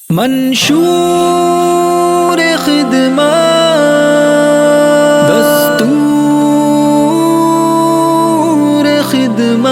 منشور خدمت، دستور خدمت،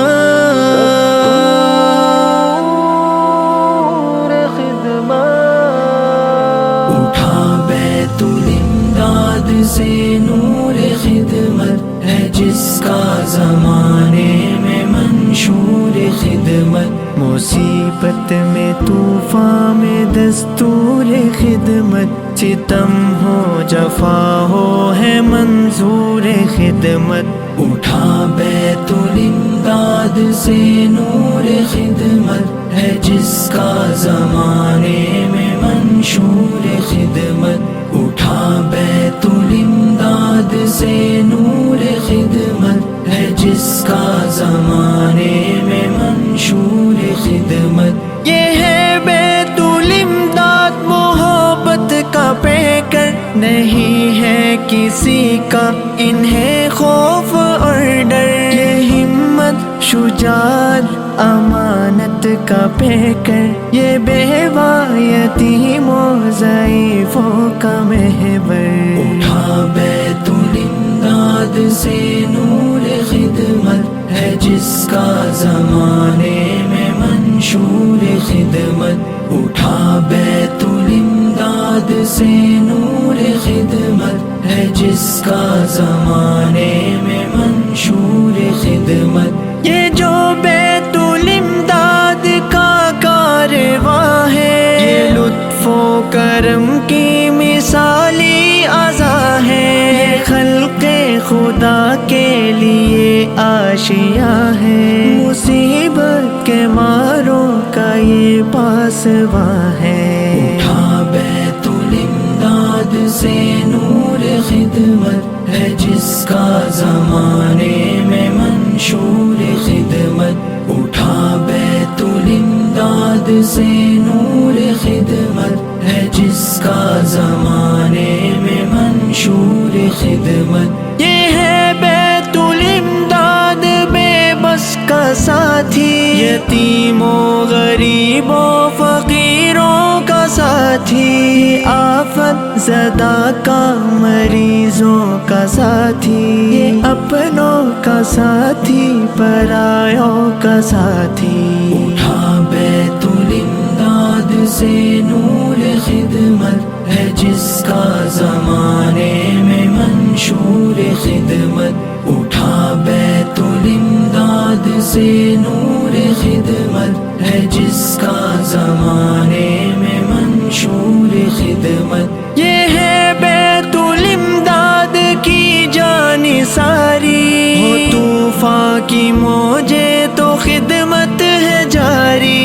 اٹھا بیت الامداد سے نور خدمت ہے جس کا زمانے میں منشور خدمت، مصیبت میں طوفان میں دستور خدمت، ستم ہو جفا ہو ہے منظور خدمت، اٹھا بیت الامداد سے نور خدمت ہے جس کا زمانے میں منشور خدمت، اٹھا بیت الامداد سے نور خدمت ہے جس کا زمانے میں منشور خدمت، یہ ہے بیت الامداد محبت کا پیکر، نہیں ہے کسی کا انہیں خوف اور ڈر، یہ ہمت شجاعت امانت کا پیکر، یہ بیوہ یتیموں ضعیفوں کا محور، اٹھا بیت الامداد سے نور خدمت ہے جس کا زمانے میں منشور خدمت، اٹھا بیت الامداد سے نور خدمت ہے جس کا زمانے میں منشور خدمت، یہ جو بیت الامداد کا کارواں ہے، یہ لطف و کرم کی مثالی عزا ہے، یہ خلق خدا کے لیے آشیاں ہے، مصیبت کے ماروں کا یہ پاسباں ہے، اٹھا بیت الامداد سے نور خدمت ہے جس کا زمانے میں منشور خدمت، اٹھا بیت الامداد سے نور خدمت ہے جس کا زمانے میں منشور خدمت، یہ ہے بیت الامداد بے بس کا ساتھی، یتیموں غریبوں فقیروں کا ساتھی، آفت زدہ کا مریضوں کا ساتھی، یہ اپنوں کا ساتھی پرایوں کا ساتھی، اٹھا بیت الامداد سے نور خدمت ہے جس کا زمانے میں منشور خدمت، اٹھا بیت الامداد سے نور خدمت ہے جس کا زمانے میں منشور خدمت، یہ ہے بیت الامداد کی جان ساری، ہو طوفان کی موجیں تو خدمت ہے جاری،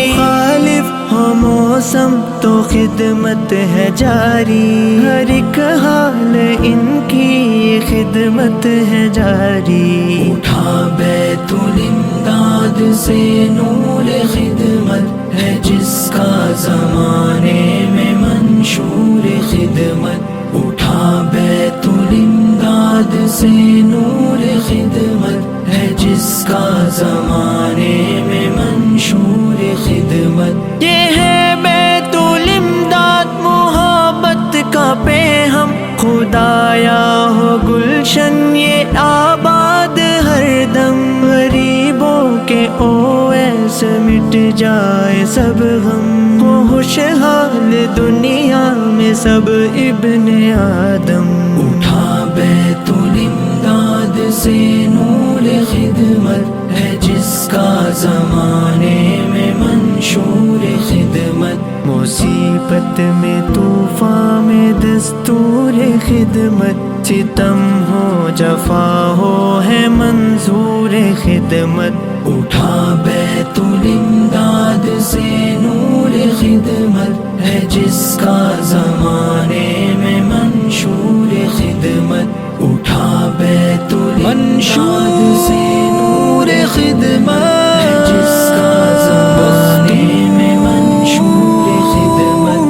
مخالف ہو موسم تو خدمت ہے جاری، ہر ایک حال ان کی خدمت ہے جاری، اٹھا بیت الامداد سے نور خدمت ہے جس کا زمانے میں منشور خدمت، اٹھا بیت الامداد سے نور خدمت ہے جس کا زمانے میں منشور خدمت، یہ ہے بیت الامداد محبت کا پیغام، خدایا ہو گلشن یہ آباد ہر دم، غریبوں کے اویس مٹ جائے سب غم، ہو خوشحال دنیا میں سب ابن آدم، اٹھا بیت الامداد سے نور خدمت ہے جس کا زمانے میں منشور خدمت، مصیبت میں طوفان میں دستور خدمت، ستم ہو جفا ہو ہے منظور خدمت، اٹھا بیت الامداد سے نور خدمت ہے جس کا زمانے میں منشور خدمت، اٹھا بیت الامداد سے نور خدمت ہے جس کا زمانے میں منشور خدمت،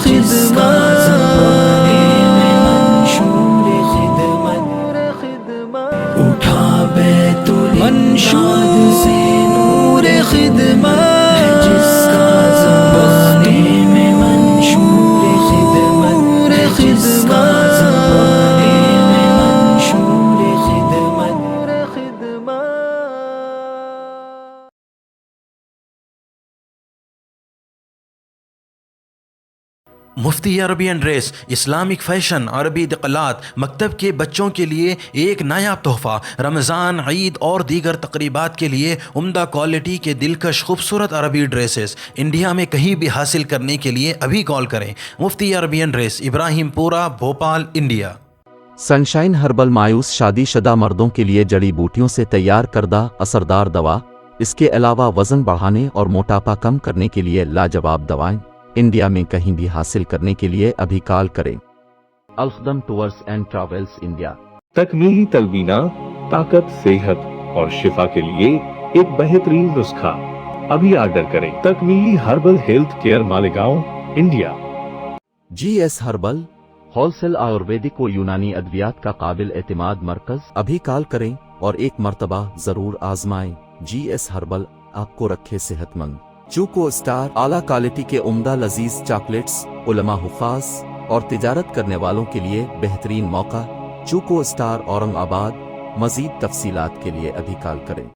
جس کا زمانے میں منشور خدمت، اٹھا بیت الامداد سے نور خدمت جس کا زمانے میں مفتی عربی اینڈ ڈریس، اسلامک فیشن، عربی دقلات، مکتب کے بچوں کے لیے ایک نایاب تحفہ، رمضان، عید اور دیگر تقریبات کے لیے عمدہ کوالٹی کے دلکش خوبصورت عربی ڈریسز انڈیا میں کہیں بھی حاصل کرنے کے لیے ابھی کال کریں۔ مفتی عربی اینڈ ڈریس، ابراہیم پورہ، بھوپال، انڈیا۔ سنشائن ہربل مایوس شادی شدہ مردوں کے لیے جڑی بوٹیوں سے تیار کردہ اثردار دوا، اس کے علاوہ وزن بڑھانے اور موٹاپا کم کرنے کے لیے لاجواب دوائیں انڈیا میں کہیں بھی حاصل کرنے کے لیے ابھی کال کریں۔ الخدم ٹورز اینڈ ٹریولز انڈیا۔ تکمیلی تلبینہ، طاقت، صحت اور شفا کے لیے ایک بہترین نسخہ، ابھی آرڈر کریں۔ تکمیلی herbal health care, Malegaon, India. G S herbal wholesale ayurvedic و یونانی ادویات کا قابل اعتماد مرکز، ابھی کال کریں اور ایک مرتبہ ضرور آزمائیں۔ جی ایس ہربل آپ کو رکھے صحت مند۔ چوکو اسٹار اعلیٰ کوالٹی کے عمدہ لذیذ چاکلیٹس، علماء، حفاظ اور تجارت کرنے والوں کے لیے بہترین موقع۔ چوکو اسٹار، اورنگ آباد۔ مزید تفصیلات کے لیے ابھی کال کریں۔